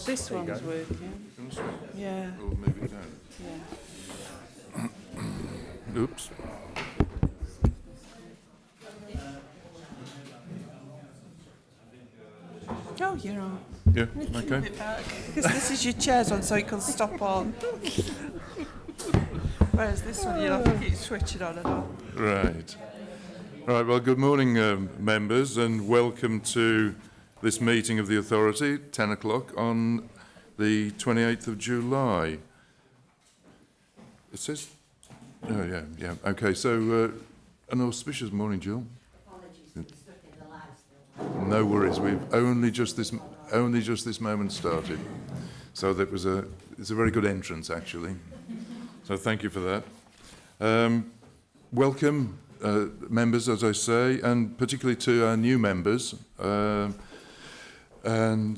This one's working. Yeah. Or move it down. Yeah. Oops. Oh, you're on. Yeah, Keep okay. it back. Because this is your chairs on, so it can stop on. Whereas this one, you'll have to keep switching on and off. Right. Right, well, good morning, members, and welcome to this meeting of the authority, 10 o'clock on the 28th of July. It says... Oh, yeah. Okay, so an auspicious morning, Jill. Apologies, we stuck in the live still. No worries. We've only just this moment started, so it's a very good entrance actually. So thank you for that. Welcome, members, as I say, and particularly to our new members, and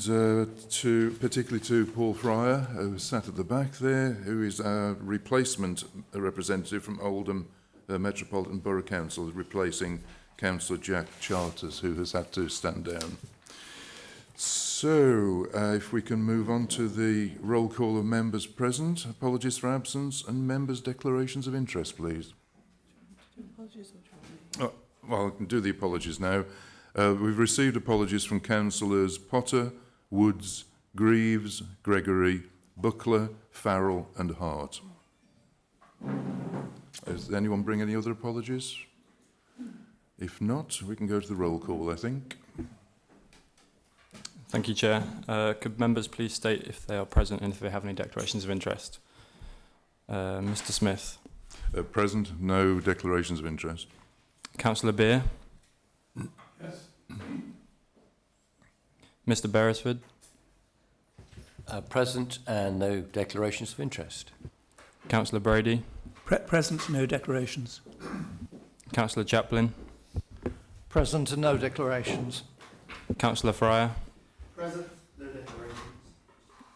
particularly to Paul Fryer, who sat at the back there, who is our replacement representative from Oldham Metropolitan Borough Council, replacing Councillor Jack Charters, who has had to stand down. So, if we can move on to the roll call of members present, apologies for absence, and members' declarations of interest, please. Oh, well, I can do the apologies now. We've received apologies from councillors Potter, Woods, Greaves, Gregory, Buckler, Farrell and Hart. Does anyone bring any other apologies? If not, we can go to the roll call, I think. Thank you, Chair. Could members please state if they are present and if they have any declarations of interest? Mr Smith. Present, no declarations of interest. Councillor Beer. Yes. Mr Beresford. Present and no declarations of interest. Councillor Brady. Present, no declarations. Councillor Chaplin. Present and no declarations. Councillor Fryer. Present, no declarations.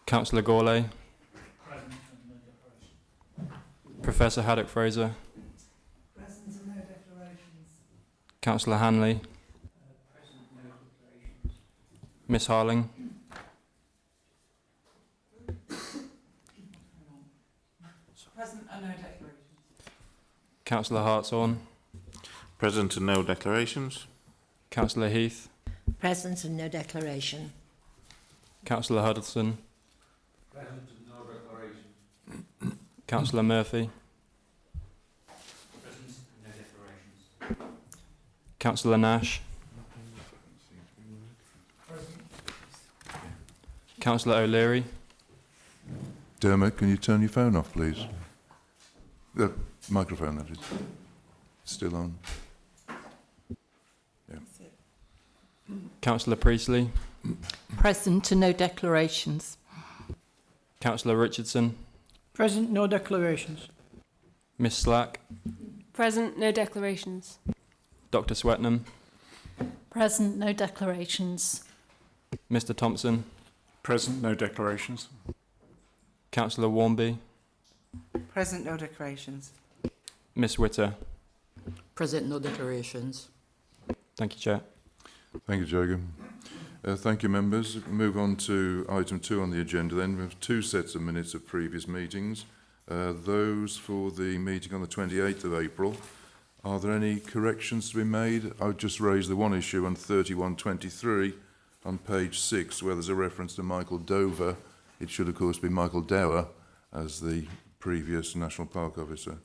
Councillor Gourlay. Present and no declarations. Professor Haddock Fraser. Present and no declarations. Councillor Hanley. Present, no declarations. Miss Harling. Present and no declarations. Councillor Hartshorn. Present and no declarations. Councillor Heath. Present and no declaration. Councillor Huddleston. Present and no declaration. Councillor Murphy. Present and no declarations. Councillor Nash. Present. Councillor O'Leary. Dermot, can you turn your phone off, please? The microphone, that is. Still on. Yeah. Councillor Priestley. Present and no declarations. Councillor Richardson. Present, no declarations. Miss Slack. Present, no declarations. Dr Swetnam. Present, no declarations. Mr Thompson. Present, no declarations. Councillor Warmby. Present, no declarations. Miss Witter. Present, no declarations. Thank you, Chair. Thank you, Jogan. Thank you, members. We move on to item 2 on the agenda then. We have 2 sets of minutes of previous meetings. Those for the meeting on the 28th of April. Are there any corrections to be made? I would just raise the one issue on 3123 on page 6 where there's a reference to Michael Dover. It should, of course, be Michael Dower as the previous National Park Officer.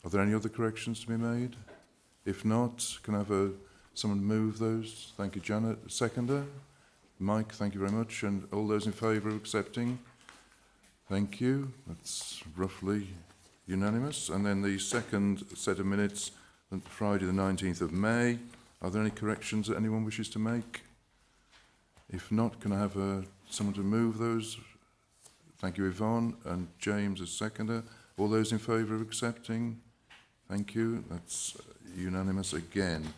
Are there any other corrections to be made? If not, can I have someone move those? Thank you, Janet. Seconder? Mike, thank you very much. And all those in favour of accepting? Thank you. That's roughly unanimous. And then the second set of minutes, Friday the 19th of May. Are there any corrections that anyone wishes to make? If not, can I have someone to move those? Thank you, Yvonne. And James as seconder. All those in favour of accepting? Thank you. That's unanimous again.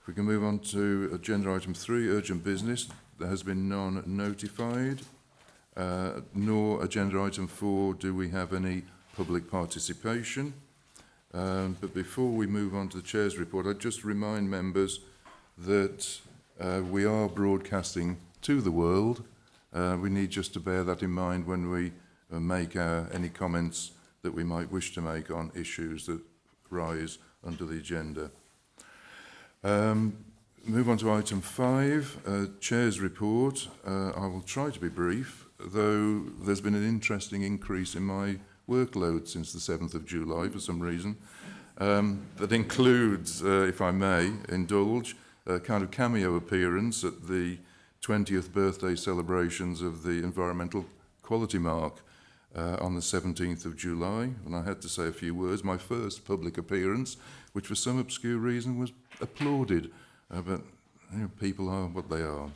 If we can move on to agenda item 3, urgent business. There has been none notified. Nor agenda item 4, do we have any public participation. But before we move on to the Chair's report, I'd just remind members that we are broadcasting to the world We need just to bear that in mind when we make any comments that we might wish to make on issues that rise under the agenda. Move on to item 5, Chair's report. I will try to be brief, though there's been an interesting increase in my workload since the 7th of July for some reason. That includes, if I may indulge, a kind of cameo appearance at the 20th birthday celebrations of the Environmental Quality Mark on the 17th of July, and I had to say a few words. My first public appearance, which for some obscure reason was applauded, but you know, people are what they are.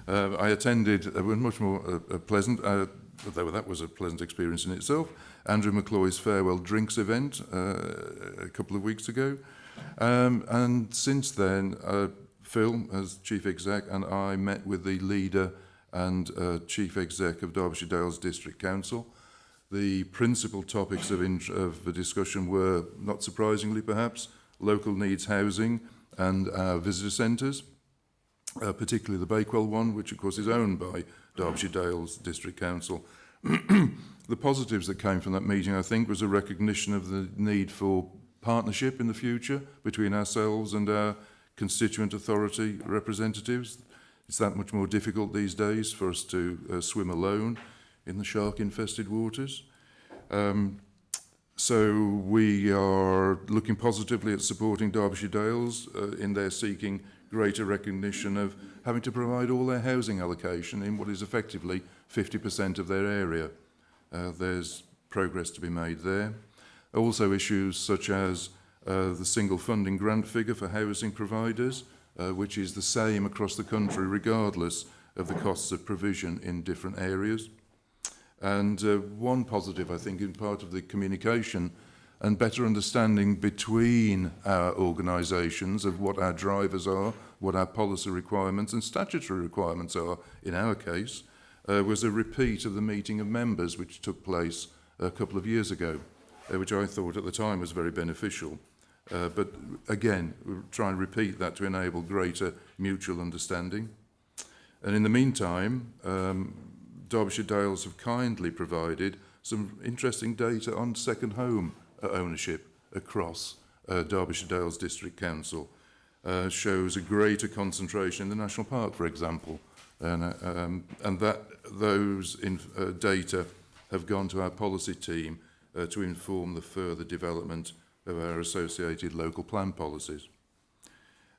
I attended a much more pleasant, though that was a pleasant experience in itself, Andrew McCloy's farewell drinks event a couple of weeks ago. And since then, Phil, as Chief Exec, and I met with the leader and Chief Exec of Derbyshire Dales District Council. The principal topics of the discussion were, not surprisingly perhaps, local needs housing and our visitor centres, particularly the Bakewell one, which of course is owned by Derbyshire Dales District Council. The positives that came from that meeting, I think, was a recognition of the need for partnership in the future between ourselves and our constituent authority representatives. It's that much more difficult these days for us to swim alone in the shark-infested waters. So we are looking positively at supporting Derbyshire Dales in their seeking greater recognition of having to provide all their housing allocation in what is effectively 50% of their area. There's progress to be made there. Also issues such as the single funding grant figure for housing providers, which is the same across the country regardless of the costs of provision in different areas. And one positive, I think, in part of the communication and better understanding between our organisations of what our drivers are, what our policy requirements and statutory requirements are, in our case, was a repeat of the meeting of members which took place a couple of years ago, which I thought at the time was very beneficial. But again, we'll try and repeat that to enable greater mutual understanding. And in the meantime, Derbyshire Dales have kindly provided some interesting data on second home ownership across Derbyshire Dales District Council. Shows a greater concentration in the National Park, for example. And that those data have gone to our policy team to inform the further development of our associated local plan policies.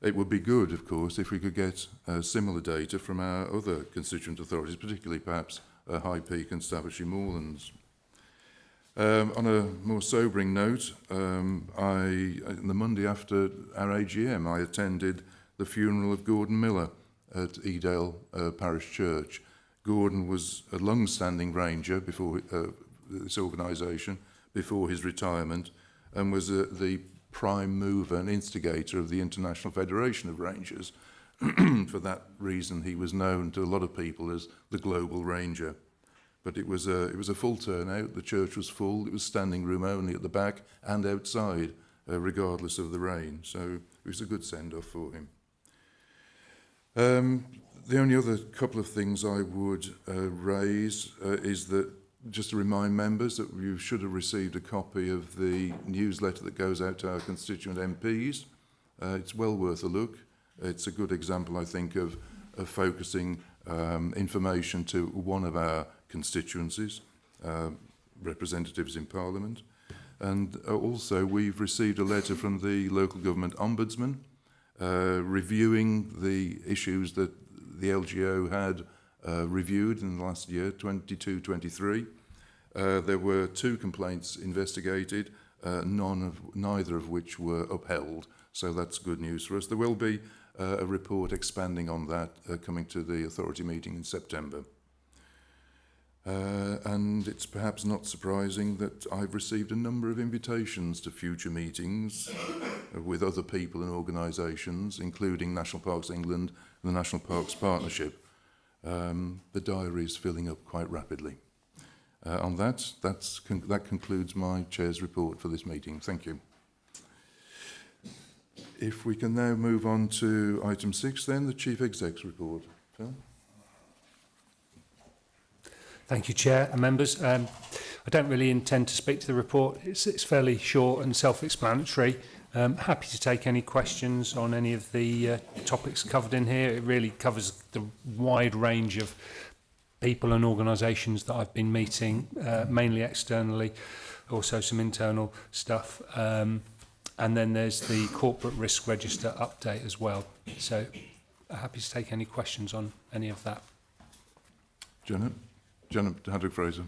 It would be good, of course, if we could get similar data from our other constituent authorities, particularly perhaps High Peak and Staffordshire Moorlands. On a more sobering note, on the Monday after our AGM, I attended the funeral of Gordon Miller at Edale Parish Church. Gordon was a long-standing ranger before this organisation, before his retirement, and was the prime mover and instigator of the International Federation of Rangers. For that reason, he was known to a lot of people as the Global Ranger. But it was a full turnout. The church was full. It was standing room only at the back and outside, regardless of the rain. So it was a good send-off for him. The only other couple of things I would raise is that, just to remind members that you should have received a copy of the newsletter that goes out to our constituent MPs. It's well worth a look. It's a good example, I think, of focusing information to one of our constituencies, representatives in Parliament. And also we've received a letter from the local government ombudsman reviewing the issues that the LGO had reviewed in the last year, 22-23. There were 2 complaints investigated, neither of which were upheld, so that's good news for us. There will be a report expanding on that coming to the authority meeting in September. And it's perhaps not surprising that I've received a number of invitations to future meetings with other people and organisations, including National Parks England and the National Parks Partnership. The diary is filling up quite rapidly. On that concludes my Chair's report for this meeting. Thank you. If we can now move on to item 6 then, the Chief Exec's report. Phil? Thank you, Chair and members. I don't really intend to speak to the report. It's fairly short and self-explanatory. Happy to take any questions on any of the topics covered in here. It really covers the wide range of people and organisations that I've been meeting, mainly externally, also some internal stuff. And then there's the corporate risk register update as well. So happy to take any questions on any of that. Janet Haddock-Fraser.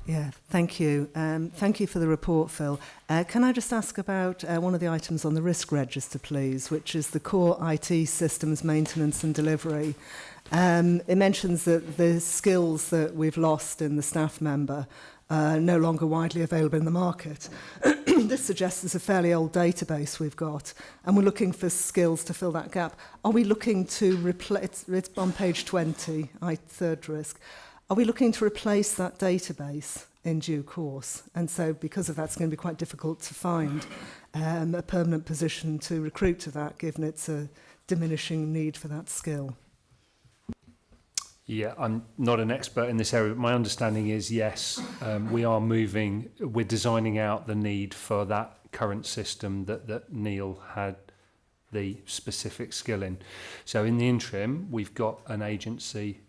Yeah, thank you. Thank you for the report, Phil. Can I just ask about one of the items on the risk register, please, which is the core IT systems maintenance and delivery. It mentions that the skills that we've lost in the staff member are no longer widely available in the market. This suggests it's a fairly old database we've got, and we're looking for skills to fill that gap. Are we looking to replace, it's on page 20, third risk, are we looking to replace that database in due course? And so because of that, it's going to be quite difficult to find a permanent position to recruit to that, given it's a diminishing need for that skill. Yeah, I'm not an expert in this area, but my understanding is yes, we're designing out the need for that current system that Neil had the specific skill in. So in the interim, we've got an agency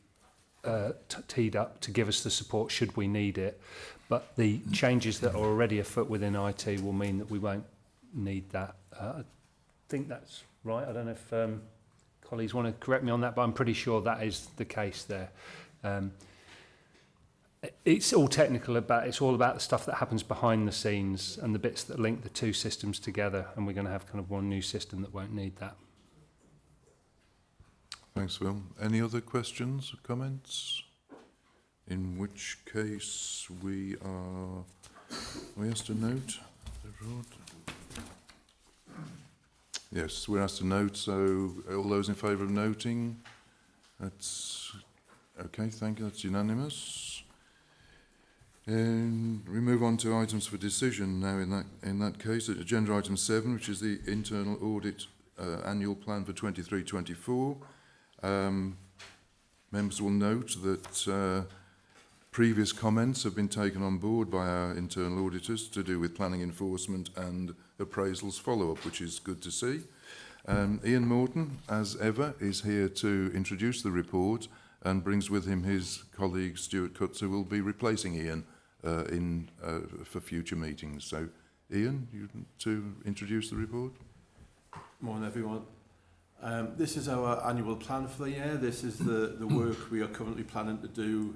teed up to give us the support should we need it, but the changes that are already afoot within IT will mean that we won't need that. I think that's right. I don't know if colleagues want to correct me on that, but I'm pretty sure that is the case there. It's all technical, it's all about the stuff that happens behind the scenes and the bits that link the two systems together, and we're going to have kind of one new system that won't need that. Thanks, Phil. Any other questions or comments? In which case we asked to note. Yes, we're asked to note, so all those in favour of noting? That's okay, thank you, that's unanimous. And we move on to items for decision now in that case. Agenda item 7, which is the internal audit annual plan for 23-24. Members will note that previous comments have been taken on board by our internal auditors to do with planning enforcement and appraisals follow-up, which is good to see. Ian Morton, as ever, is here to introduce the report and brings with him his colleague Stuart Cutts, who will be replacing Ian for future meetings. So, Ian, you to introduce the report? Morning, everyone. This is our annual plan for the year. This is the work we are currently planning to do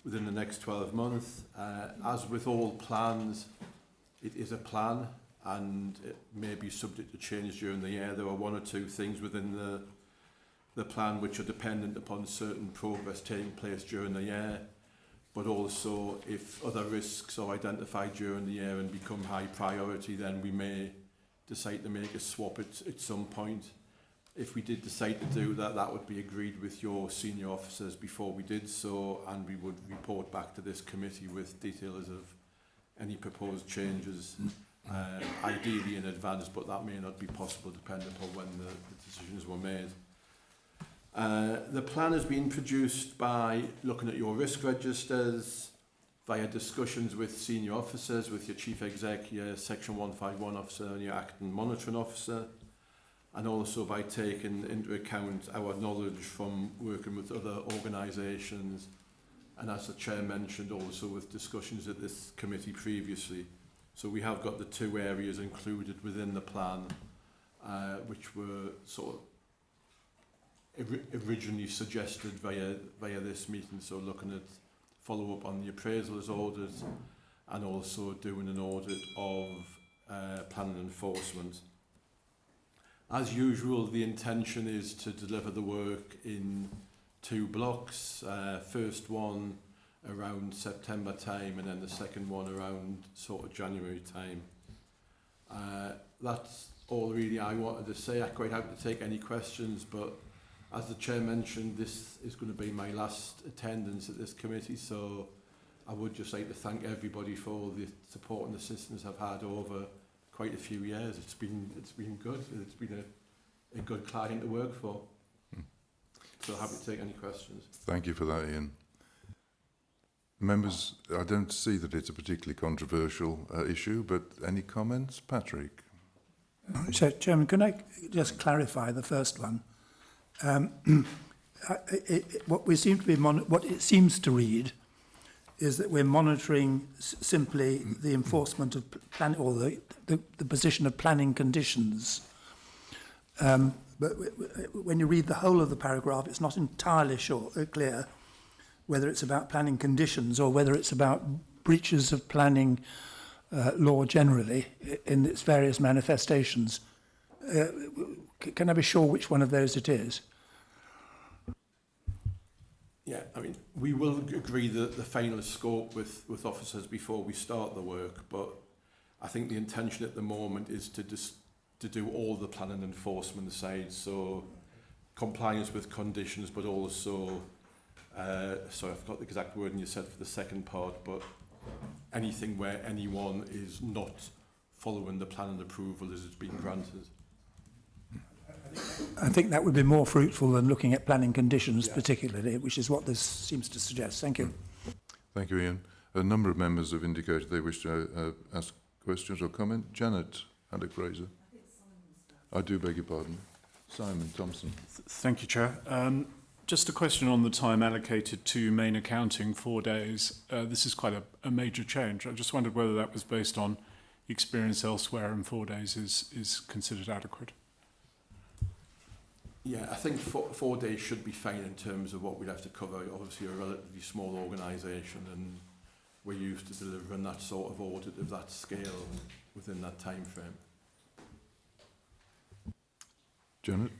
within the next 12 months. As with all plans, it is a plan and it may be subject to change during the year. There are one or two things within the plan which are dependent upon certain progress taking place during the year, but also if other risks are identified during the year and become high priority, then we may decide to make a swap at some point. If we did decide to do that, that would be agreed with your senior officers before we did so, and we would report back to this committee with details of any proposed changes, ideally in advance, but that may not be possible depending upon when the decisions were made. The plan has been produced by looking at your risk registers, via discussions with senior officers, with your chief exec, your section 151 officer and your acting monitoring officer, and also by taking into account our knowledge from working with other organisations, and as the chair mentioned, also with discussions at this committee previously. So we have got the two areas included within the plan, which were sort of originally suggested via this meeting. So looking at follow-up on the appraisals audit and also doing an audit of planning enforcement. As usual, the intention is to deliver the work in 2 blocks. First one around September time and then the second one around sort of January time. That's all really I wanted to say. I'm quite happy to take any questions, but as the chair mentioned, this is going to be my last attendance at this committee, so I would just like to thank everybody for all the support and assistance I've had over quite a few years. It's been good. It's been a good client to work for. So happy to take any questions. Thank you for that, Ian. Members, I don't see that it's a particularly controversial issue, but any comments? Patrick? So, Chairman, can I just clarify the first one? What we seem to be what it seems to read is that we're monitoring simply the enforcement of plan or the position of planning conditions. But when you read the whole of the paragraph, it's not entirely clear whether it's about planning conditions or whether it's about breaches of planning law generally in its various manifestations. Can I be sure which one of those it is? Yeah, I mean, we will agree that the final scope with officers before we start the work, but I think the intention at the moment is to do all the planning enforcement side, so compliance with conditions, but also, sorry, I forgot the exact wording you said for the second part, but anything where anyone is not following the planning approval as it's been granted. I think that would be more fruitful than looking at planning conditions particularly, which is what this seems to suggest. Thank you. Thank you, Ian. A number of members have indicated they wish to ask questions or comment. Janet Haddock-Fraser. I do beg your pardon. Simon Thompson. Thank you, Chair. Just a question on the time allocated to main accounting, 4 days. This is quite a major change. I just wondered whether that was based on experience elsewhere and 4 days is considered adequate. Yeah, I think 4 days should be fine in terms of what we'd have to cover. Obviously, a relatively small organisation, and we're used to delivering that sort of audit of that scale within that time frame. Janet?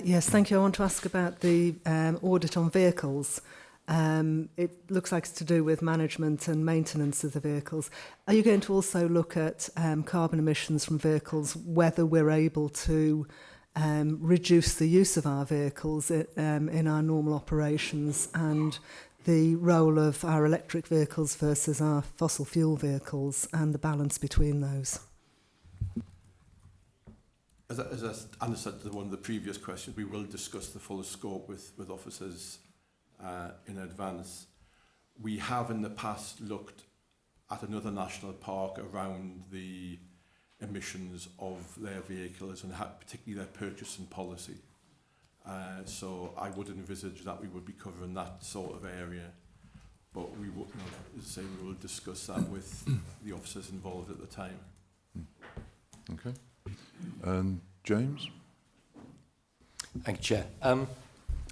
Yes, thank you. I want to ask about the audit on vehicles. It looks like it's to do with management and maintenance of the vehicles. Are you going to also look at carbon emissions from vehicles, whether we're able to reduce the use of our vehicles in our normal operations, and the role of our electric vehicles versus our fossil fuel vehicles and the balance between those? As I answered to one of the previous questions, we will discuss the fuller scope with officers in advance. We have in the past looked at another national park around the emissions of their vehicles and particularly their purchasing policy. So I would envisage that we would be covering that sort of area, but we will, as I say, we will discuss that with the officers involved at the time. Okay. And James? Thank you, Chair.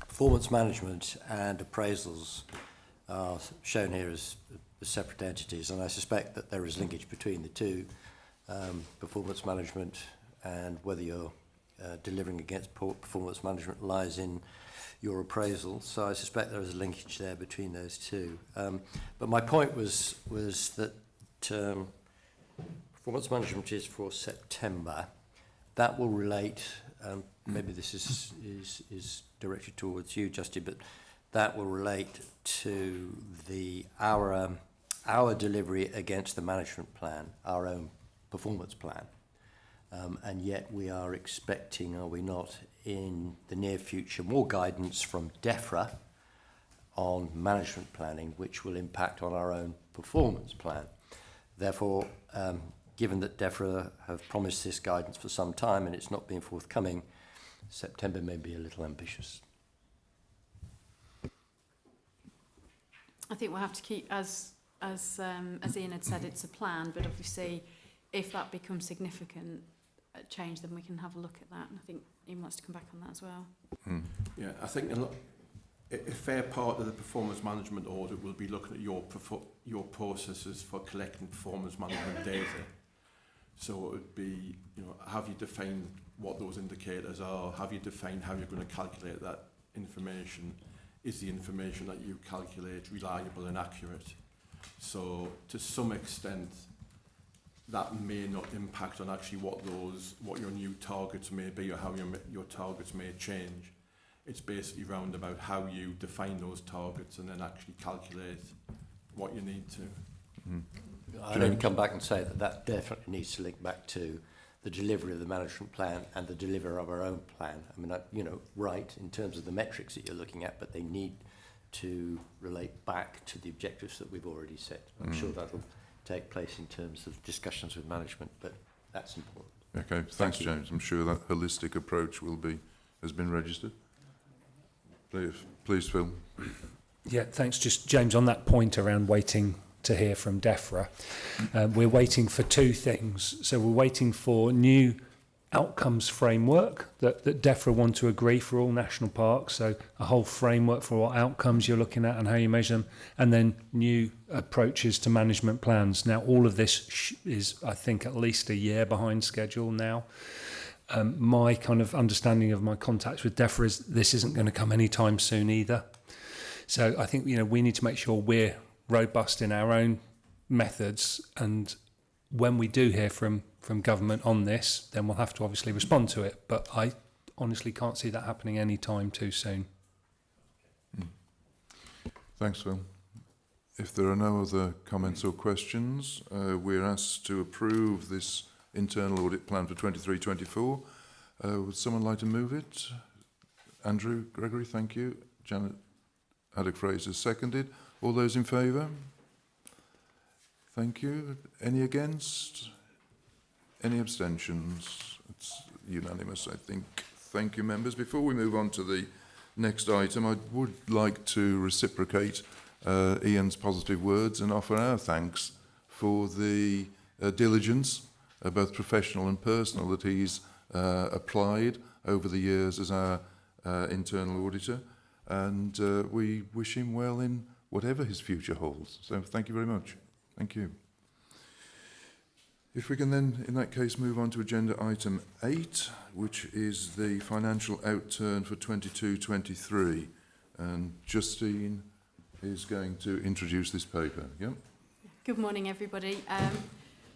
Performance management and appraisals are shown here as separate entities, and I suspect that there is linkage between the two. Performance management and whether you're delivering against performance management lies in your appraisal. So I suspect there is a linkage there between those two. But my point was that performance management is for September. That will relate, maybe this is directed towards you, Justin, but that will relate to our delivery against the management plan, our own performance plan. And yet we are expecting, are we not, in the near future, more guidance from DEFRA on management planning, which will impact on our own performance plan. Therefore, given that DEFRA have promised this guidance for some time and it's not been forthcoming, September may be a little ambitious. I think we'll have to keep, as Ian had said, it's a plan, but obviously if that becomes significant change, then we can have a look at that. And I think Ian wants to come back on that as well. Yeah, I think a fair part of the performance management audit will be looking at your processes for collecting performance management data. So it would be, have you defined what those indicators are? Have you defined how you're going to calculate that information? Is the information that you calculate reliable and accurate? So to some extent, that may not impact on actually what your new targets may be or how your targets may change. It's basically round about how you define those targets and then actually calculate what you need to. I'd only come back and say that definitely needs to link back to the delivery of the management plan and the delivery of our own plan. I mean, right in terms of the metrics that you're looking at, but they need to relate back to the objectives that we've already set. I'm sure that'll take place in terms of discussions with management, but that's important. Okay, thanks, James. I'm sure that holistic approach has been registered. Please, Phil. Yeah, thanks. Just James, on that point around waiting to hear from DEFRA, we're waiting for two things. So we're waiting for new outcomes framework that DEFRA want to agree for all national parks, so a whole framework for what outcomes you're looking at and how you measure them, and then new approaches to management plans. Now, all of this is, I think, at least a year behind schedule now. My kind of understanding of my contacts with DEFRA is this isn't going to come anytime soon either. So I think, we need to make sure we're robust in our own methods, and when we do hear from government on this, then we'll have to obviously respond to it. But I honestly can't see that happening any time too soon. Thanks, Phil. If there are no other comments or questions, we're asked to approve this internal audit plan for 23-24. Would someone like to move it? Andrew Gregory, thank you. Janet Haddock-Fraser seconded. All those in favour? Thank you. Any against? Any abstentions? It's unanimous, I think. Thank you, members. Before we move on to the next item, I would like to reciprocate Ian's positive words and offer our thanks for the diligence, both professional and personal, that he's applied over the years as our internal auditor. And we wish him well in whatever his future holds. So thank you very much. Thank you. If we can then, in that case, move on to agenda item 8, which is the financial outturn for 22-23. And Justine is going to introduce this paper. Yep. Good morning, everybody.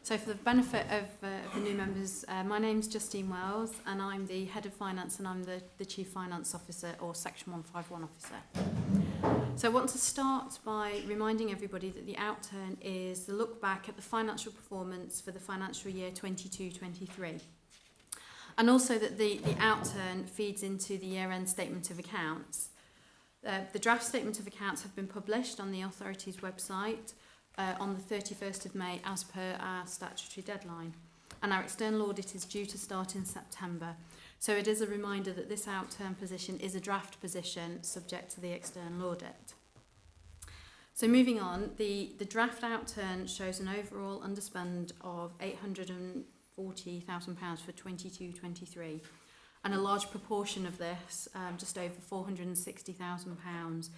So for the benefit of the new members, my name's Justine Wells, and I'm the Head of Finance, and I'm the Chief Finance Officer, or Section 151 Officer. So I want to start by reminding everybody that the outturn is the look back at the financial performance for the financial year 22-23. And also that the outturn feeds into the year-end statement of accounts. The draft statement of accounts have been published on the authority's website on the 31st of May as per our statutory deadline. And our external audit is due to start in September. So it is a reminder that this outturn position is a draft position subject to the external audit. So moving on, the draft outturn shows an overall underspend of £840,000 for 22-23. And a large proportion of this, just over £460,000,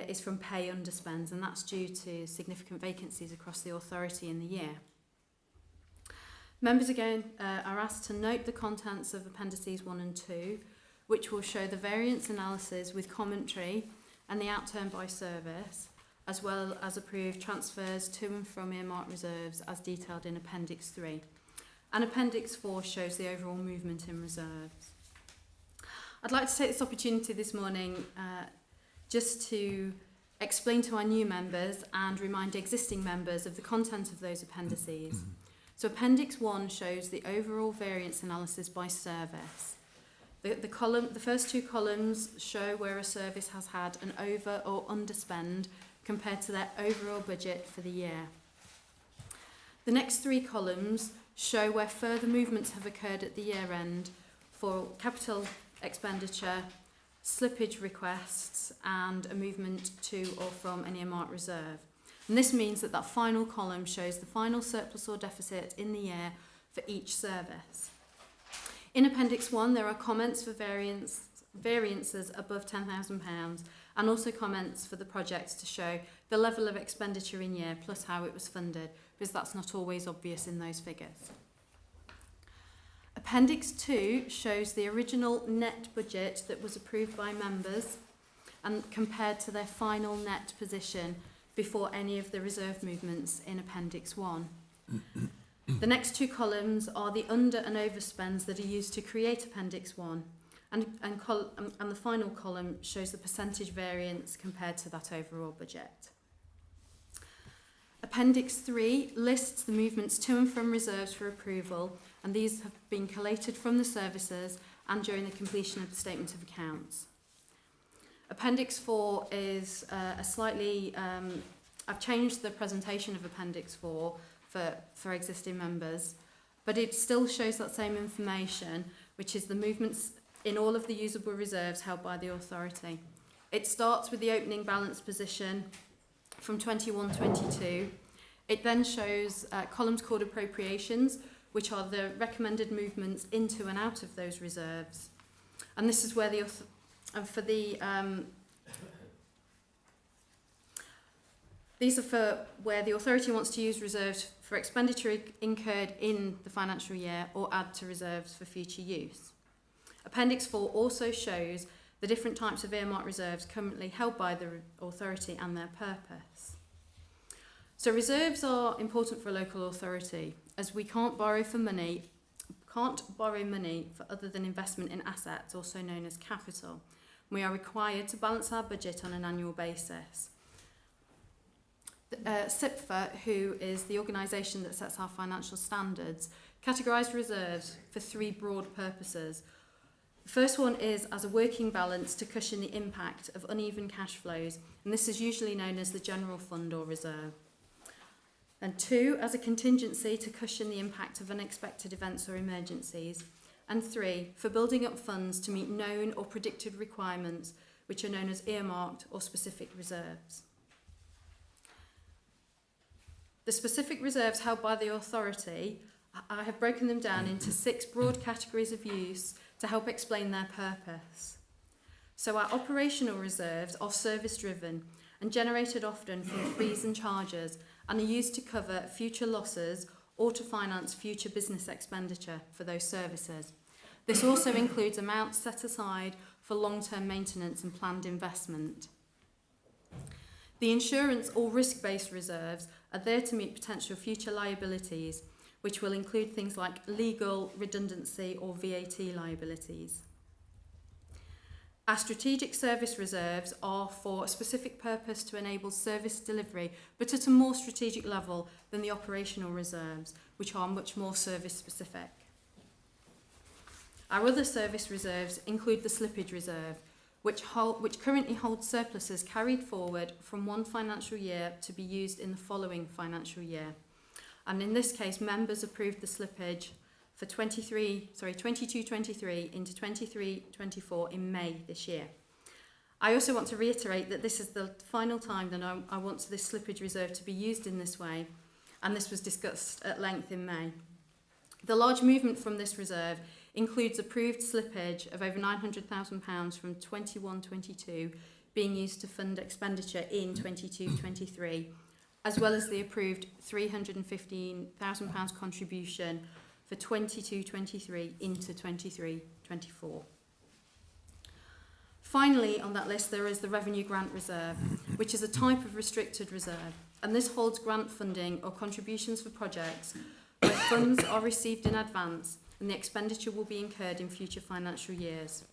is from pay underspends, and that's due to significant vacancies across the authority in the year. Members again are asked to note the contents of Appendices 1 and 2, which will show the variance analysis with commentary and the outturn by service, as well as approved transfers to and from earmarked reserves as detailed in Appendix 3. And Appendix 4 shows the overall movement in reserves. I'd like to take this opportunity this morning just to explain to our new members and remind existing members of the content of those appendices. So Appendix 1 shows the overall variance analysis by service. The first two columns show where a service has had an over or underspend compared to their overall budget for the year. The next three columns show where further movements have occurred at the year end for capital expenditure, slippage requests, and a movement to or from an earmarked reserve. And this means that that final column shows the final surplus or deficit in the year for each service. In Appendix 1, there are comments for variances above £10,000 and also comments for the projects to show the level of expenditure in year plus how it was funded, because that's not always obvious in those figures. Appendix 2 shows the original net budget that was approved by members and compared to their final net position before any of the reserve movements in Appendix 1. The next two columns are the under and overspends that are used to create Appendix 1, and the final column shows the percentage variance compared to that overall budget. Appendix 3 lists the movements to and from reserves for approval, and these have been collated from the services and during the completion of the statement of accounts. Appendix 4 is a slightly... I've changed the presentation of Appendix 4 for existing members, but it still shows that same information, which is the movements in all of the usable reserves held by the authority. It starts with the opening balance position from 21-22. It then shows columns called appropriations, which are the recommended movements into and out of those reserves. And this is where these are for where the authority wants to use reserves for expenditure incurred in the financial year or add to reserves for future use. Appendix 4 also shows the different types of earmarked reserves currently held by the authority and their purpose. So reserves are important for a local authority, as we can't borrow money for other than investment in assets, also known as capital. We are required to balance our budget on an annual basis. SIPFA, who is the organisation that sets our financial standards, categorised reserves for three broad purposes. The first one is as a working balance to cushion the impact of uneven cash flows, and this is usually known as the general fund or reserve. And two, as a contingency to cushion the impact of unexpected events or emergencies. And three, for building up funds to meet known or predicted requirements, which are known as earmarked or specific reserves. The specific reserves held by the authority, I have broken them down into 6 broad categories of use to help explain their purpose. So our operational reserves are service driven and generated often from fees and charges, and are used to cover future losses or to finance future business expenditure for those services. This also includes amounts set aside for long-term maintenance and planned investment. The insurance or risk-based reserves are there to meet potential future liabilities, which will include things like legal, redundancy or VAT liabilities. Our strategic service reserves are for a specific purpose to enable service delivery, but at a more strategic level than the operational reserves, which are much more service specific. Our other service reserves include the slippage reserve, which currently holds surpluses carried forward from one financial year to be used in the following financial year. And in this case, members approved the slippage for 22-23 into 23-24 in May this year. I also want to reiterate that this is the final time that I want this slippage reserve to be used in this way, and this was discussed at length in May. The large movement from this reserve includes approved slippage of over £900,000 from 21-22 being used to fund expenditure in 22-23, as well as the approved £315,000 contribution for 22-23 into 23-24. Finally, on that list, there is the Revenue Grant Reserve, which is a type of restricted reserve, and this holds grant funding or contributions for projects where funds are received in advance and the expenditure will be incurred in future financial years.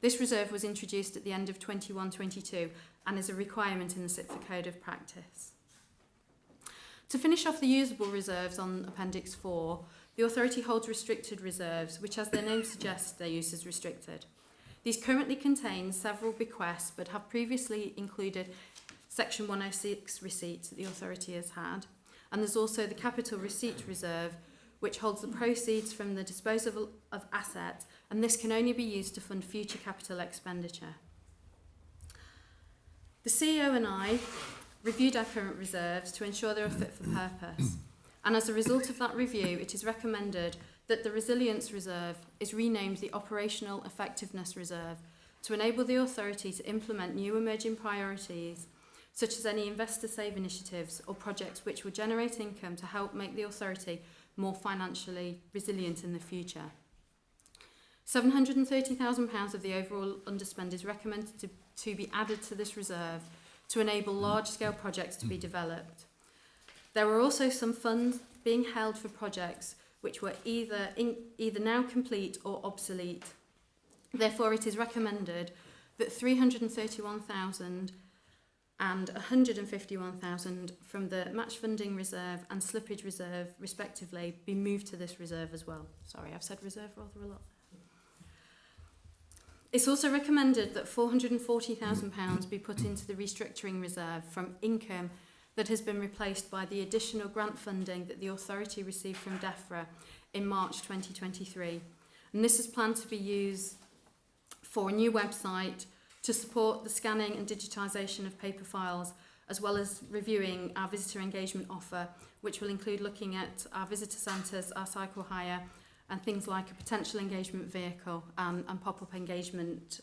This reserve was introduced at the end of 21-22 and is a requirement in the SIPFA Code of Practice. To finish off the usable reserves on Appendix 4, the authority holds restricted reserves, which, as their name suggests, their use is restricted. These currently contain several bequests, but have previously included Section 106 receipts that the authority has had. And there's also the Capital Receipt Reserve, which holds the proceeds from the disposal of assets, and this can only be used to fund future capital expenditure. The CEO and I reviewed our current reserves to ensure they are fit for purpose. And as a result of that review, it is recommended that the Resilience Reserve is renamed the Operational Effectiveness Reserve to enable the authority to implement new emerging priorities, such as any investor save initiatives or projects which will generate income to help make the authority more financially resilient in the future. £730,000 of the overall underspend is recommended to be added to this reserve to enable large-scale projects to be developed. There were also some funds being held for projects which were either now complete or obsolete. Therefore, it is recommended that £331,000 and £151,000 from the match funding reserve and slippage reserve, respectively, be moved to this reserve as well. Sorry, I've said reserve rather a lot. It's also recommended that £440,000 be put into the restructuring reserve from income that has been replaced by the additional grant funding that the authority received from DEFRA in March 2023. And this is planned to be used for a new website to support the scanning and digitisation of paper files, as well as reviewing our visitor engagement offer, which will include looking at our visitor centres, our cycle hire, and things like a potential engagement vehicle and pop-up engagement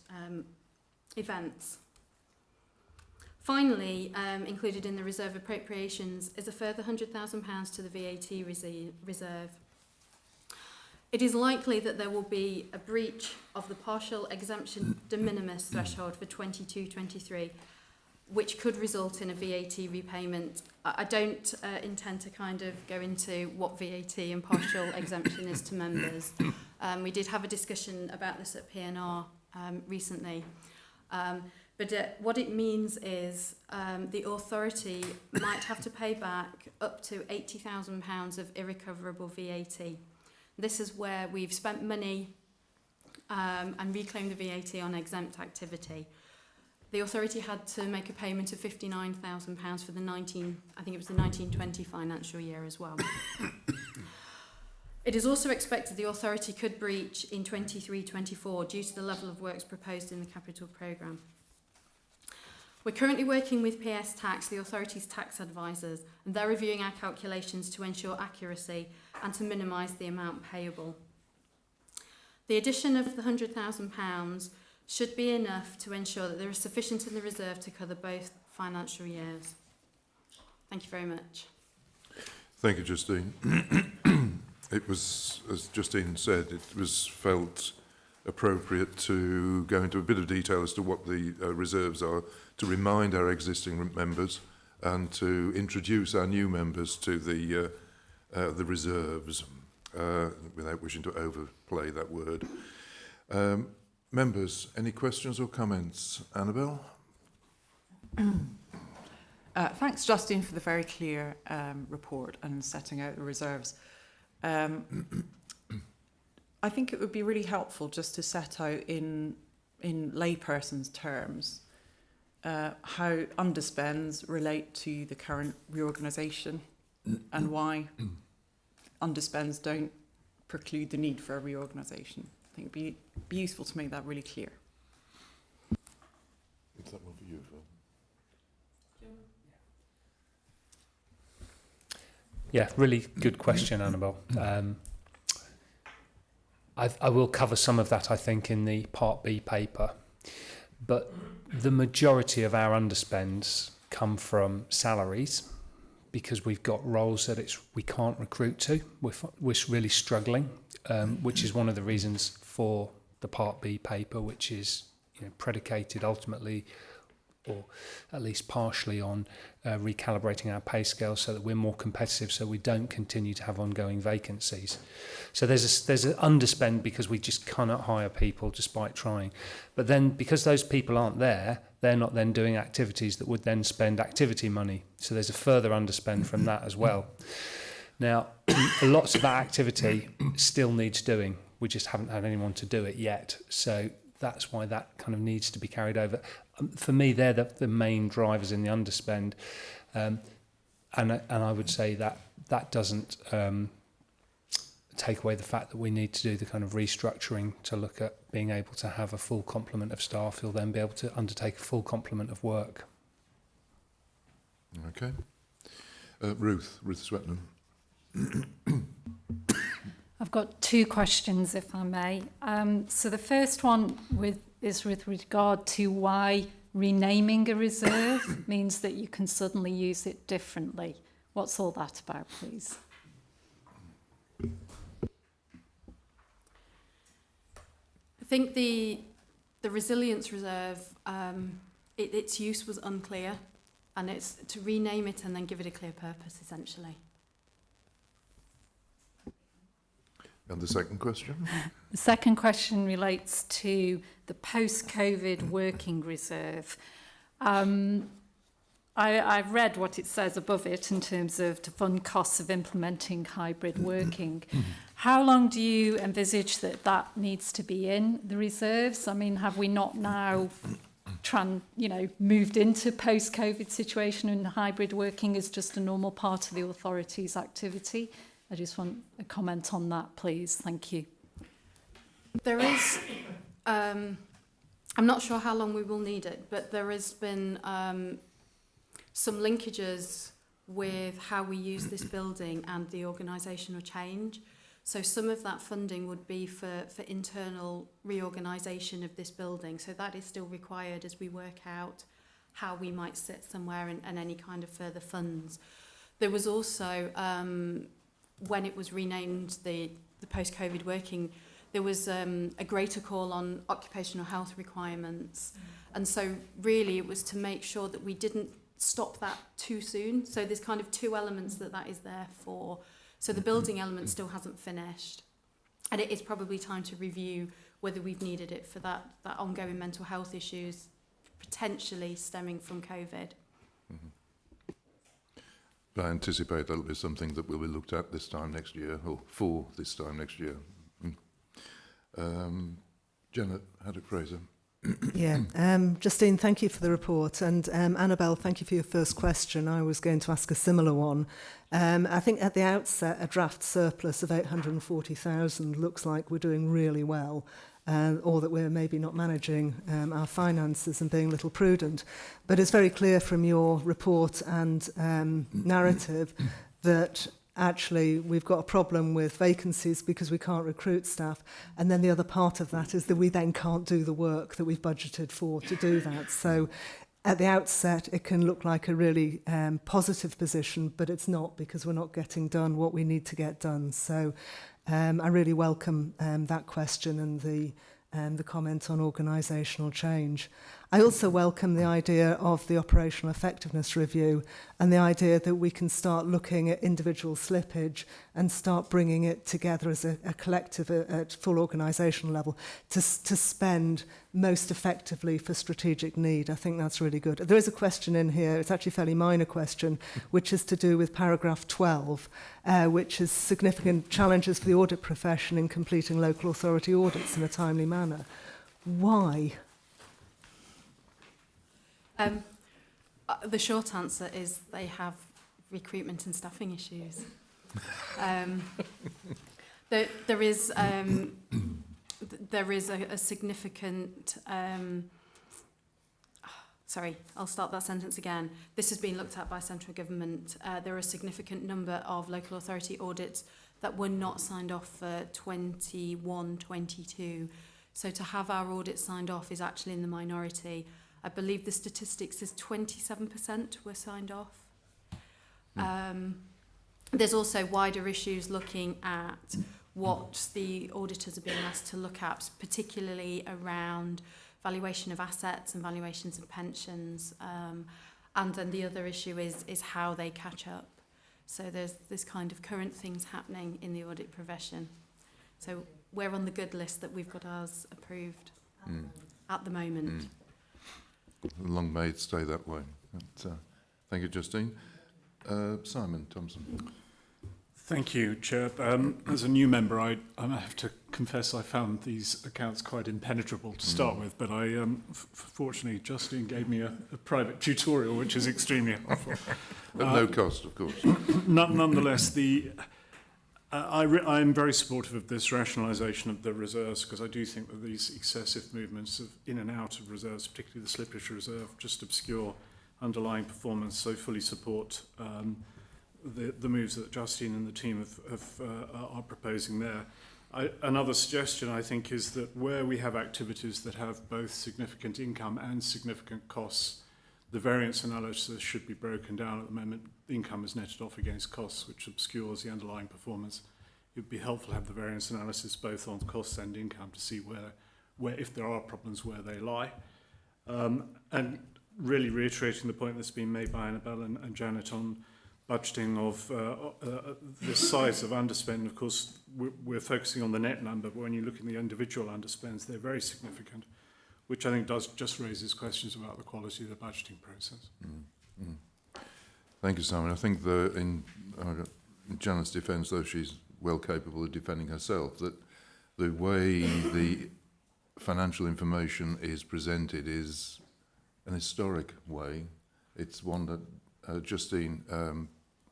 events. Finally, included in the reserve appropriations is a further £100,000 to the VAT reserve. It is likely that there will be a breach of the partial exemption de minimis threshold for 22-23, which could result in a VAT repayment. I don't intend to kind of go into what VAT and partial exemption is to members. We did have a discussion about this at PNR recently. But what it means is the authority might have to pay back up to £80,000 of irrecoverable VAT. This is where we've spent money and reclaimed the VAT on exempt activity. The authority had to make a payment of £59,000 for the 1920 financial year as well. It is also expected the authority could breach in 23-24 due to the level of works proposed in the capital programme. We're currently working with PS Tax, the authority's tax advisors, and they're reviewing our calculations to ensure accuracy and to minimise the amount payable. The addition of the £100,000 should be enough to ensure that there is sufficient in the reserve to cover both financial years. Thank you very much. Thank you, Justine. It was, as Justine said, it was felt appropriate to go into a bit of detail as to what the reserves are, to remind our existing members and to introduce our new members to the reserves, without wishing to overplay that word. Members, any questions or comments? Annabelle? Thanks, Justine, for the very clear report and setting out the reserves. I think it would be really helpful just to set out in layperson's terms how underspends relate to the current reorganisation and why underspends don't preclude the need for a reorganisation. I think it'd be useful to make that really clear. Is that one for you, Phil? Yeah, really good question, Annabelle. I will cover some of that, I think, in the Part B paper. But the majority of our underspends come from salaries because we've got roles that we can't recruit to. We're really struggling, which is one of the reasons for the Part B paper, which is predicated ultimately, or at least partially, on recalibrating our pay scale so that we're more competitive, so we don't continue to have ongoing vacancies. So there's an underspend because we just cannot hire people despite trying. But then because those people aren't there, they're not then doing activities that would then spend activity money. So there's a further underspend from that as well. Now, lots of that activity still needs doing. We just haven't had anyone to do it yet. So that's why that kind of needs to be carried over. For me, they're the main drivers in the underspend. And I would say that doesn't take away the fact that we need to do the kind of restructuring to look at being able to have a full complement of staff who'll then be able to undertake a full complement of work. Okay. Ruth Swetnam. I've got two questions, if I may. So the first one is with regard to why renaming a reserve means that you can suddenly use it differently. What's all that about, please? I think the resilience reserve, its use was unclear, and it's to rename it and then give it a clear purpose, essentially. And the second question? The second question relates to the post-COVID working reserve. I've read what it says above it in terms of to fund costs of implementing hybrid working. How long do you envisage that needs to be in the reserves? I mean, have we not now moved into post-COVID situation and hybrid working is just a normal part of the authority's activity? I just want a comment on that, please. Thank you. There is, I'm not sure how long we will need it, but there has been some linkages with how we use this building and the organisational change. So some of that funding would be for internal reorganisation of this building. So that is still required as we work out how we might sit somewhere and any kind of further funds. There was also, when it was renamed the post-COVID working, there was a greater call on occupational health requirements. And so really it was to make sure that we didn't stop that too soon. So there's kind of two elements that is there for. So the building element still hasn't finished. And it is probably time to review whether we've needed it for that ongoing mental health issues potentially stemming from COVID. Mm-hmm. But I anticipate that'll be something that will be looked at this time next year, or for this time next year. Janet Haddock-Fraser. Yeah, Justine, thank you for the report. And Annabelle, thank you for your first question. I was going to ask a similar one. I think at the outset, a draft surplus of 840,000 looks like we're doing really well, or that we're maybe not managing our finances and being a little prudent. But it's very clear from your report and narrative that actually we've got a problem with vacancies because we can't recruit staff, and then the other part of that is that we then can't do the work that we've budgeted for to do that. So at the outset it can look like a really positive position, but it's not, because we're not getting done what we need to get done. So I really welcome that question and the comment on organisational change. I also welcome the idea of the operational effectiveness review and the idea that we can start looking at individual slippage and start bringing it together as a collective at full organisational level to spend most effectively for strategic need. I think that's really good. There is a question in here, it's actually a fairly minor question, which is to do with paragraph 12, which is significant challenges for the audit profession in completing local authority audits in a timely manner. Why? The short answer is they have recruitment and staffing issues. There is a significant... sorry, I'll start that sentence again. This has been looked at by central government. There are a significant number of local authority audits that were not signed off for 21-22. So to have our audit signed off is actually in the minority. I believe the statistics is 27% were signed off. There's also wider issues looking at what the auditors are being asked to look at, particularly around valuation of assets and valuations of pensions. And then the other issue is how they catch up. So there's kind of current things happening in the audit profession. So we're on the good list that we've got ours approved at the moment. Long may it stay that way. But, thank you, Justine. Simon Thompson. Thank you, Chair. As a new member, I have to confess I found these accounts quite impenetrable to start with, but fortunately, Justine gave me a private tutorial, which is extremely helpful. At no cost, of course. Nonetheless, I'm very supportive of this rationalisation of the reserves, because I do think that these excessive movements in and out of reserves, particularly the slippage reserve, just obscure underlying performance. So fully support the moves that Justine and the team are proposing there. Another suggestion, I think, is that where we have activities that have both significant income and significant costs, the variance analysis should be broken down. At the moment, the income is netted off against costs, which obscures the underlying performance. It would be helpful to have the variance analysis both on costs and income to see where if there are problems, where they lie. And really reiterating the point that's been made by Annabelle and Janet on budgeting of the size of underspend. Of course, we're focusing on the net number, but when you look at the individual underspends, they're very significant, which I think just raises questions about the quality of the budgeting process. Thank you, Simon. I think in Janet's defence, though she's well capable of defending herself, that the way the financial information is presented is an historic way. It's one that Justine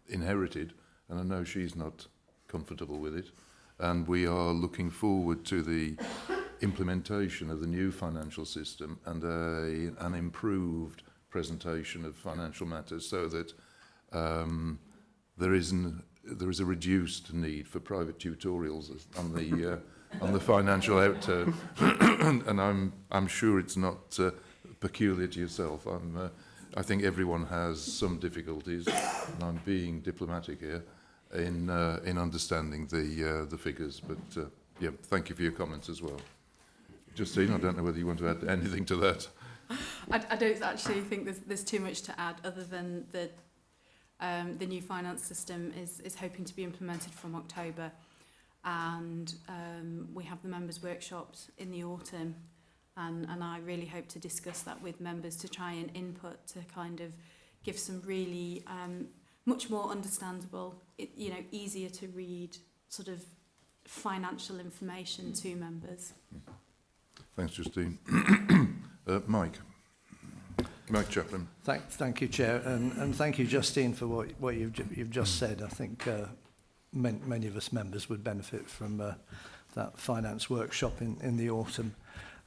inherited, and I know she's not comfortable with it. And we are looking forward to the implementation of the new financial system and an improved presentation of financial matters, so that there is a reduced need for private tutorials on the financial outturn. And I'm sure it's not peculiar to yourself. I think everyone has some difficulties, and I'm being diplomatic here, in understanding the figures. But yeah, thank you for your comments as well. Justine, I don't know whether you want to add anything to that. I don't actually think there's too much to add, other than the new finance system is hoping to be implemented from October, and we have the members' workshops in the autumn, and I really hope to discuss that with members to try and input to kind of give some really much more understandable, easier to read sort of financial information to members. Thanks, Justine. Mike Chaplin. Thank you, Chair, and thank you, Justine, for what you've just said. I think many of us members would benefit from that finance workshop in the autumn.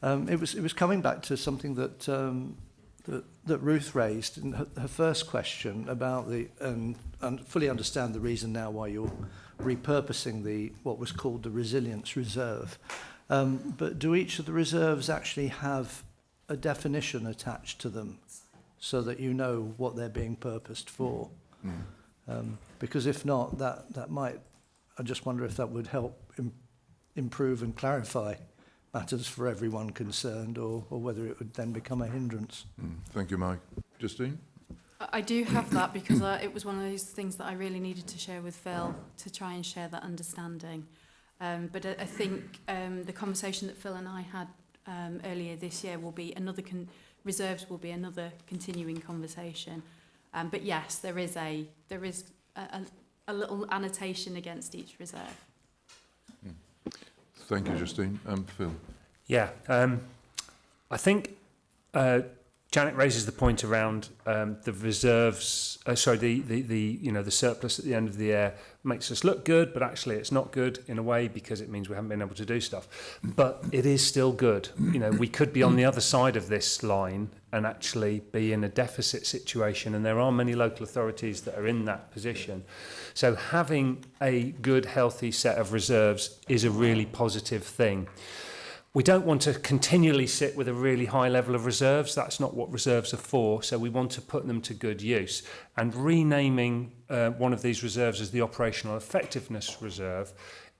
It was coming back to something that Ruth raised in her first question about and fully understand the reason now why you're repurposing what was called the resilience reserve. But do each of the reserves actually have a definition attached to them, so that you know what they're being purposed for? Because if not, that might, I just wonder if that would help improve and clarify matters for everyone concerned, or whether it would then become a hindrance. Thank you, Mike. Justine? I do have that, because it was one of those things that I really needed to share with Phil, to try and share that understanding. But I think the conversation that Phil and I had earlier this year will be reserves will be another continuing conversation. But yes, there is a little annotation against each reserve. Thank you, Justine. Phil? Yeah, I think Janet raises the point around the reserves. The surplus at the end of the year makes us look good, but actually it's not good in a way, because it means we haven't been able to do stuff. But it is still good. We could be on the other side of this line and actually be in a deficit situation, and there are many local authorities that are in that position. So having a good, healthy set of reserves is a really positive thing. We don't want to continually sit with a really high level of reserves. That's not what reserves are for. So we want to put them to good use. And renaming one of these reserves as the Operational Effectiveness Reserve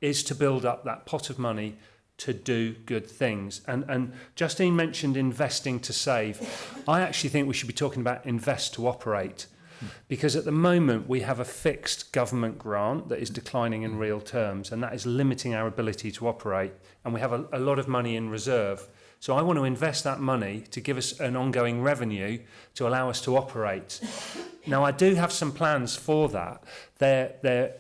is to build up that pot of money to do good things. And Justine mentioned investing to save. I actually think we should be talking about invest to operate. Because at the moment we have a fixed government grant that is declining in real terms, and that is limiting our ability to operate, and we have a lot of money in reserve. So I want to invest that money to give us an ongoing revenue to allow us to operate. Now, I do have some plans for that. They're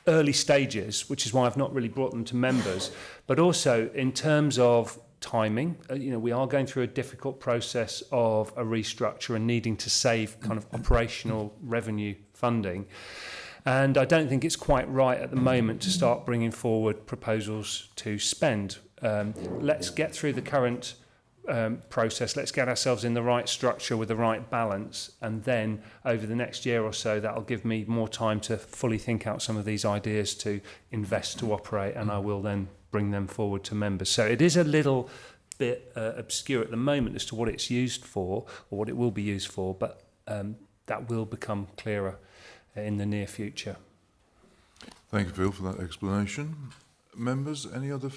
early stages, which is why I've not really brought them to members, but also in terms of timing. We are going through a difficult process of a restructure and needing to save kind of operational revenue funding. And I don't think it's quite right at the moment to start bringing forward proposals to spend. Let's get through the current process. Let's get ourselves in the right structure with the right balance. And then over the next year or so, that'll give me more time to fully think out some of these ideas to invest to operate. And I will then bring them forward to members. So it is a little bit obscure at the moment as to what it's used for, or what it will be used for, but that will become clearer in the near future. Thank you, Phil, for that explanation. Members, any other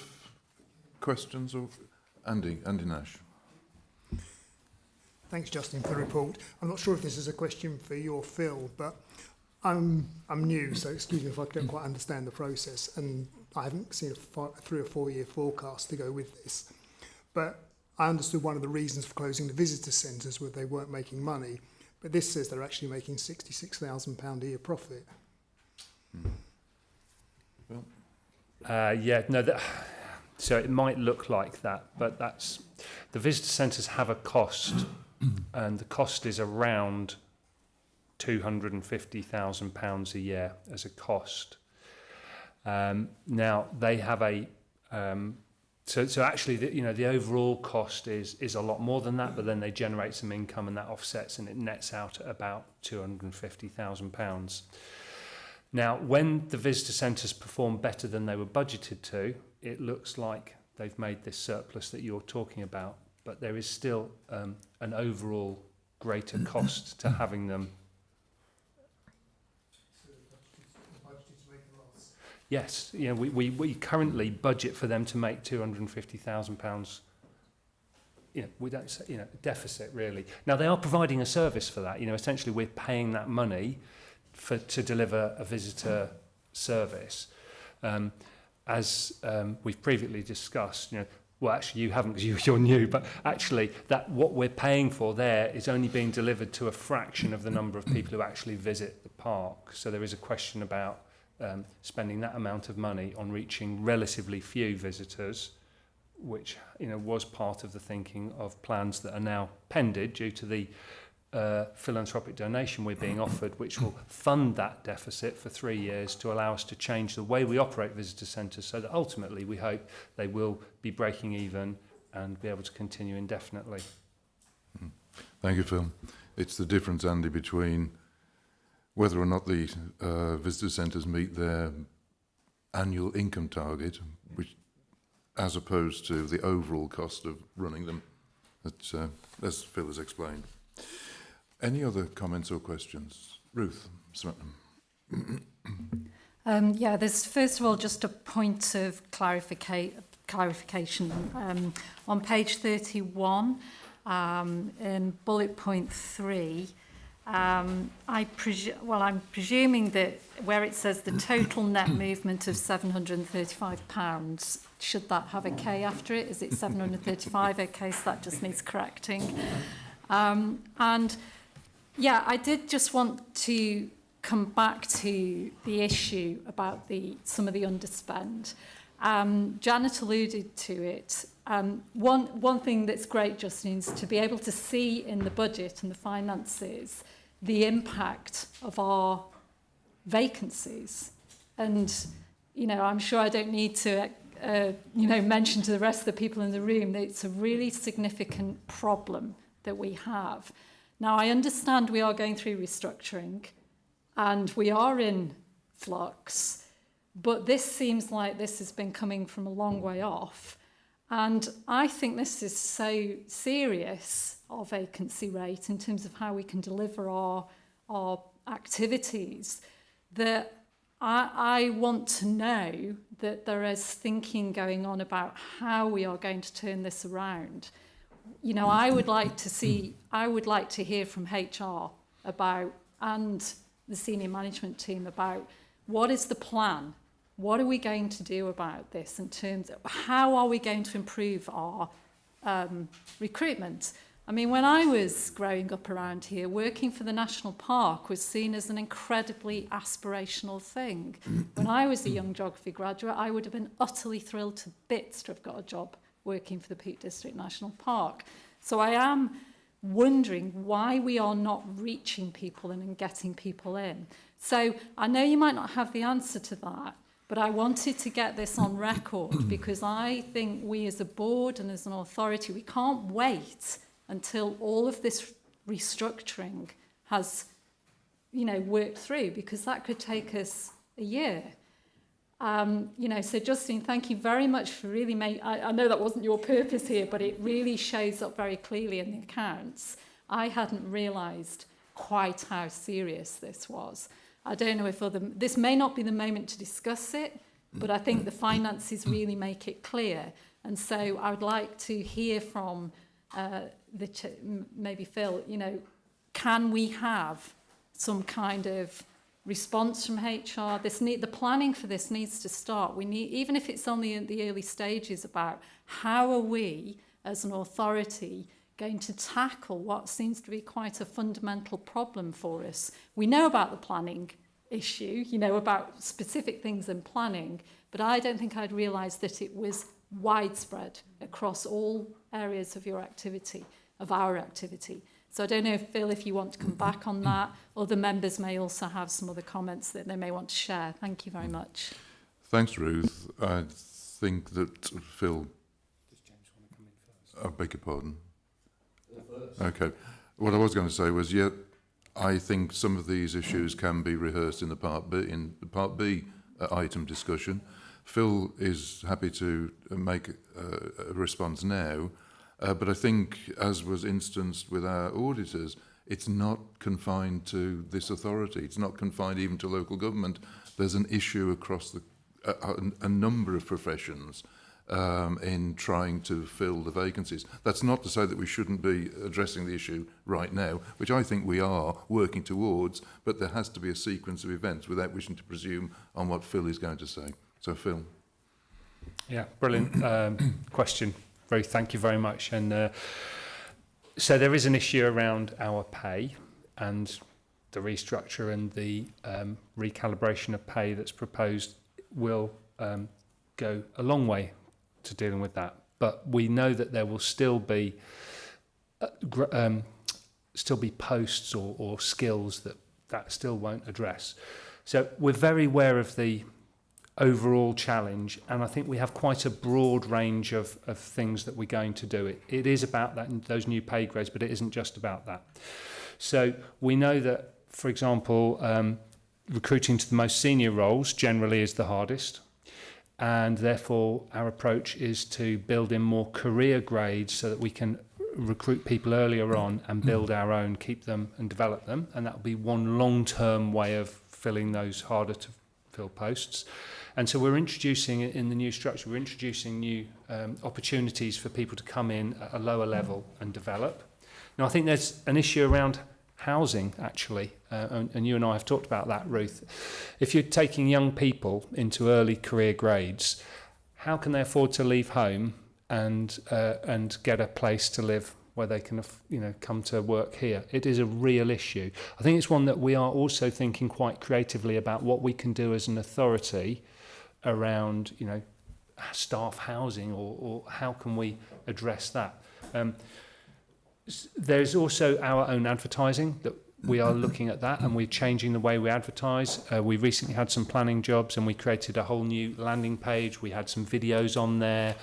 questions? Or Andy Nash. Thanks, Justin, for the report. I'm not sure if this is a question for you or Phil, but I'm new, so excuse me if I don't quite understand the process, and I haven't seen a 3 or 4 year forecast to go with this. But I understood one of the reasons for closing the visitor centres was they weren't making money, but this says they're actually making £66,000 a year profit. Well, Yeah, no, so it might look like that, but that's the visitor centres have a cost, and the cost is around £250,000 a year as a cost. Now they have a so actually the overall cost is a lot more than that, but then they generate some income and that offsets and it nets out at about £250,000. Now, when the visitor centres perform better than they were budgeted to, it looks like they've made this surplus that you're talking about, but there is still an overall greater cost to having them. Yes, we currently budget for them to make £250,000. We don't say, deficit really. Now they are providing a service for that. Essentially we're paying that money to deliver a visitor service. As we've previously discussed, well, actually you haven't because you're new, but actually that what we're paying for there is only being delivered to a fraction of the number of people who actually visit the park. So there is a question about spending that amount of money on reaching relatively few visitors, which was part of the thinking of plans that are now pended due to the philanthropic donation we're being offered, which will fund that deficit for 3 years to allow us to change the way we operate visitor centres, so that ultimately we hope they will be breaking even and be able to continue indefinitely. Thank you, Phil. It's the difference, Andy, between whether or not the visitor centres meet their annual income target, which, as opposed to the overall cost of running them, as Phil has explained. Any other comments or questions? Ruth Swetnam. Yeah, there's first of all just a point of clarification. On page 31, in bullet point 3, I'm presuming that where it says the total net movement of £735, should that have a K after it? Is it 735? Okay, so that just needs correcting. And yeah, I did just want to come back to the issue about some of the underspend. Janet alluded to it. One thing that's great, Justine, is to be able to see in the budget and the finances the impact of our vacancies. And, I'm sure I don't need to, mention to the rest of the people in the room that it's a really significant problem that we have. Now, I understand we are going through restructuring and we are in flux, but this seems like this has been coming from a long way off. And I think this is so serious, our vacancy rate, in terms of how we can deliver our activities, that I want to know that there is thinking going on about how we are going to turn this around. I would like to hear from HR about, and the senior management team about, what is the plan? What are we going to do about this in terms of how are we going to improve our recruitment? I mean, when I was growing up around here, working for the National Park was seen as an incredibly aspirational thing. When I was a young geography graduate, I would have been utterly thrilled to bits to have got a job working for the Peak District National Park. So I am wondering why we are not reaching people and getting people in. So I know you might not have the answer to that, but I wanted to get this on record because I think we as a board and as an authority, we can't wait until all of this restructuring has, worked through, because that could take us a year. So Justine, thank you very much for really I know that wasn't your purpose here, but it really shows up very clearly in the accounts. I hadn't realised quite how serious this was. I don't know if this may not be the moment to discuss it, but I think the finances really make it clear. And so I would like to hear from maybe Phil, can we have some kind of response from HR? The planning for this needs to start. We need, even if it's only in the early stages, about how are we as an authority going to tackle what seems to be quite a fundamental problem for us. We know about the planning issue, you know, about specific things in planning, but I don't think I'd realised that it was widespread across all areas of your activity, of our activity. So I don't know, Phil, if you want to come back on that, or the members may also have some other comments that they may want to share. Thank you very much. Thanks, Ruth. I think that Phil... Does James want to come in first? I beg your pardon. Okay. What I was going to say was, yeah, I think some of these issues can be rehearsed in the Part B item discussion. Phil is happy to make a response now, but I think, as was instanced with our auditors, it's not confined to this authority. It's not confined even to local government. There's an issue across a number of professions in trying to fill the vacancies. That's not to say that we shouldn't be addressing the issue right now, which I think we are working towards, but there has to be a sequence of events without wishing to presume on what Phil is going to say. So, Phil. Yeah, brilliant question, Ruth. Thank you very much. And so there is an issue around our pay and the restructure and the recalibration of pay that's proposed will go a long way to dealing with that. But we know that there will still be posts or skills that still won't address. So we're very aware of the overall challenge, and I think we have quite a broad range of things that we're going to do. It is about that, those new pay grades, but it isn't just about that. So we know that, for example, recruiting to the most senior roles generally is the hardest, and therefore our approach is to build in more career grades so that we can recruit people earlier on and build our own, keep them and develop them, and that will be one long-term way of filling those harder to fill posts. And so we're introducing, in the new structure, we're introducing new opportunities for people to come in at a lower level and develop. Now, I think there's an issue around housing, actually, and you and I have talked about that, Ruth. If you're taking young people into early career grades, how can they afford to leave home and get a place to live where they can, come to work here? It is a real issue. I think it's one that we are also thinking quite creatively about what we can do as an authority around, staff housing, or how can we address that. There's also our own advertising that we are looking at that, and we're changing the way we advertise. We recently had some planning jobs, and we created a whole new landing page. We had some videos on there.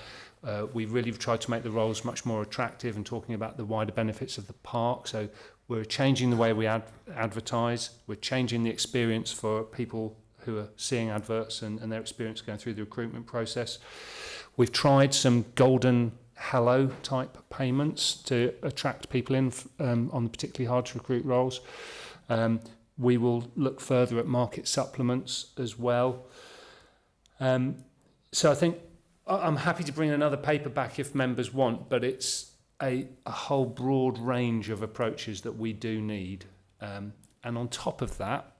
We really tried to make the roles much more attractive and talking about the wider benefits of the park. So we're changing the way we advertise. We're changing the experience for people who are seeing adverts and their experience going through the recruitment process. We've tried some golden hello type payments to attract people in on the particularly hard to recruit roles. We will look further at market supplements as well. So I think I'm happy to bring another paper back if members want, but it's a whole broad range of approaches that we do need. And on top of that,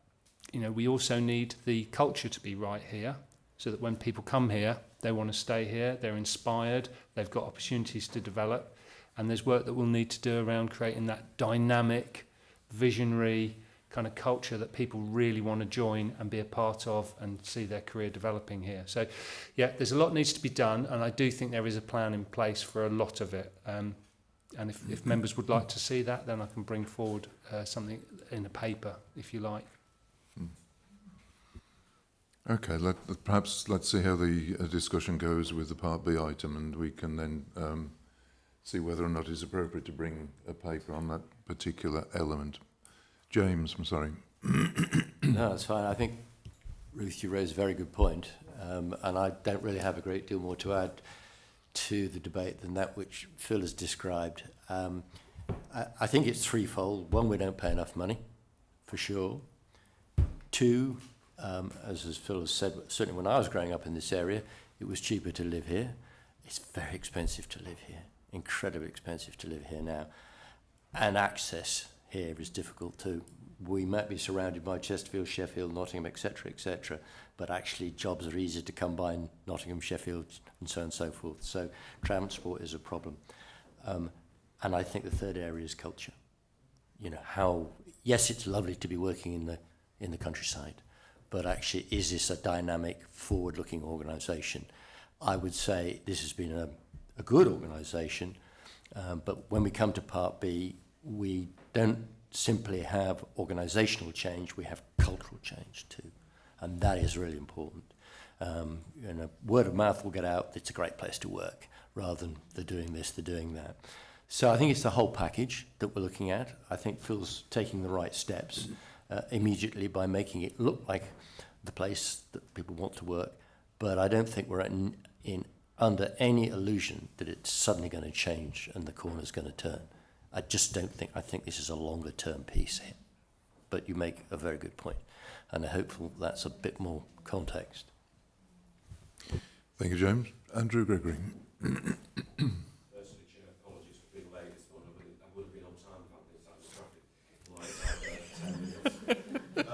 we also need the culture to be right here, so that when people come here, they want to stay here, they're inspired, they've got opportunities to develop, and there's work that we'll need to do around creating that dynamic, visionary kind of culture that people really want to join and be a part of and see their career developing here. So, yeah, there's a lot needs to be done, and I do think there is a plan in place for a lot of it. And if members would like to see that, then I can bring forward something in a paper, if you like. Okay, perhaps let's see how the discussion goes with the Part B item, and we can then see whether or not it's appropriate to bring a paper on that particular element. James, I'm sorry. No, that's fine. I think, Ruth, you raised a very good point, and I don't really have a great deal more to add to the debate than that which Phil has described. I think it's threefold. One, we don't pay enough money, for sure. Two, as Phil has said, certainly when I was growing up in this area, it was cheaper to live here. It's very expensive to live here, incredibly expensive to live here now. And access here is difficult too. We might be surrounded by Chesterfield, Sheffield, Nottingham, etc., but actually jobs are easier to come by in Nottingham, Sheffield, and so on and so forth. So transport is a problem. And I think the third area is culture. Yes, it's lovely to be working in the countryside, but actually, is this a dynamic, forward-looking organisation? I would say this has been a good organisation, but when we come to Part B, we don't simply have organisational change, we have cultural change too, and that is really important. Word of mouth will get out, it's a great place to work, rather than they're doing this, they're doing that. So I think it's the whole package that we're looking at. I think Phil's taking the right steps immediately by making it look like the place that people want to work, but I don't think we're under any illusion that it's suddenly going to change and the corner's going to turn. I just don't think, I think this is a longer term piece here. But you make a very good point, and I'm hopeful that's a bit more context. Thank you, James. Andrew Gregory. Firstly, Chair, apologies for being late this morning. I would have been on time if I'd been sat in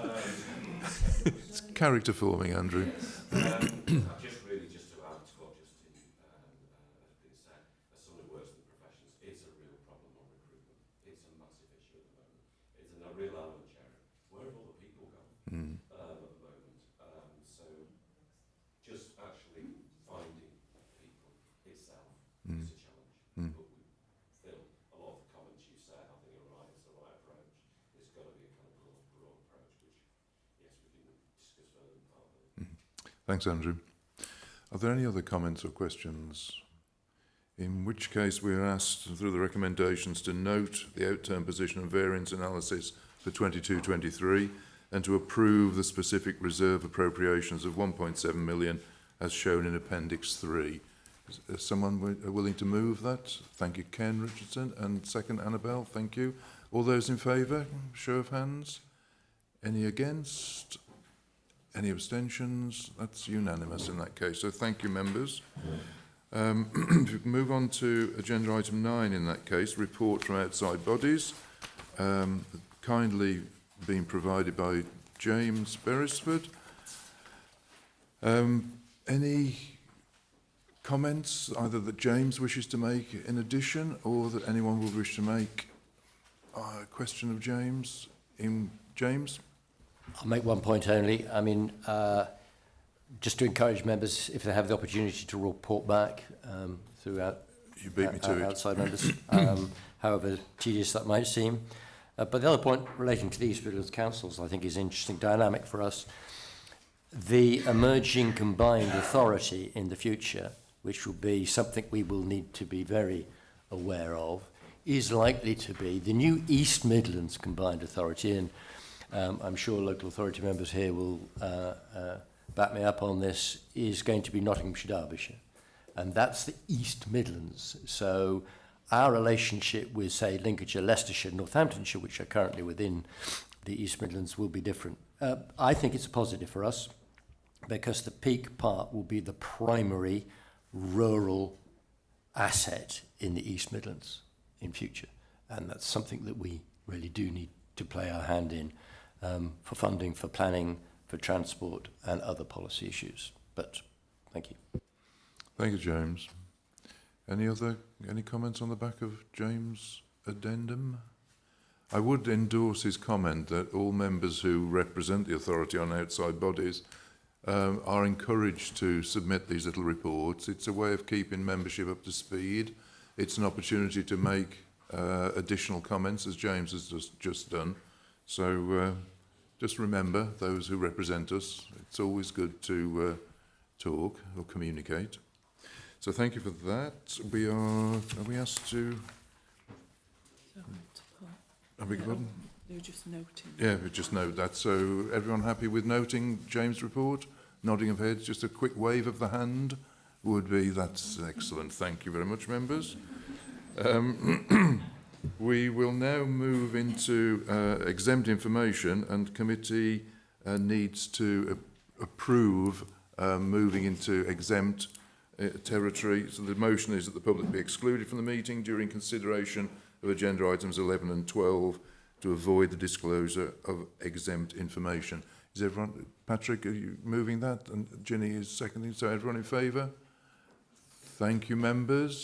traffic. It's character forming, Andrew. Just really just to add to what Justine has been said, as someone who works in the professions, it's a real problem on recruitment. It's a massive issue at the moment. It's a real element, Chair. Where have all the people gone at the moment? So just actually finding people itself is a challenge. But Phil, a lot of the comments you said, I think are right. It's the right approach. It's got to be a kind of broad approach, which, yes, we can discuss further in part B. Thanks, Andrew. Are there any other comments or questions? In which case we are asked through the recommendations to note the outturn position and variance analysis for 22-23 and to approve the specific reserve appropriations of 1.7 million as shown in Appendix 3. Is someone willing to move that? Thank you, Ken Richardson. And second, Annabelle, thank you. All those in favour? Show of hands. Any against? Any abstentions? That's unanimous in that case. So thank you, members. If we can move on to agenda item 9 in that case, report from outside bodies, kindly being provided by James Beresford. Any comments either that James wishes to make in addition or that anyone would wish to make a question of James? James? I'll make one point only. I mean, just to encourage members, if they have the opportunity to report back throughout you beat me to it. Outside members, however tedious that might seem. But the other point relating to the East Midlands councils, I think, is an interesting dynamic for us. The emerging combined authority in the future, which will be something we will need to be very aware of, is likely to be the new East Midlands Combined Authority. And I'm sure local authority members here will back me up on this, is going to be Nottinghamshire, Derbyshire. And that's the East Midlands. So our relationship with, say, Lincolnshire, Leicestershire, Northamptonshire, which are currently within the East Midlands, will be different. I think it's a positive for us because the Peak part will be the primary rural asset in the East Midlands in future. And that's something that we really do need to play our hand in for funding, for planning, for transport and other policy issues. But thank you. Thank you, James. Any comments on the back of James' addendum? I would endorse his comment that all members who represent the authority on outside bodies are encouraged to submit these little reports. It's a way of keeping membership up to speed. It's an opportunity to make additional comments, as James has just done. So just remember, those who represent us, it's always good to talk or communicate. So thank you for that. Are we asked to... I beg your pardon? You're just noting. Yeah, we just note that. So everyone happy with noting James' report? Nodding of heads, just a quick wave of the hand would be, that's excellent. Thank you very much, members. We will now move into exempt information, and committee needs to approve moving into exempt territory. So the motion is that the public be excluded from the meeting during consideration of agenda items 11 and 12 to avoid the disclosure of exempt information. Is everyone, Patrick, are you moving that? And Ginny is seconding, so everyone in favour? Thank you, members.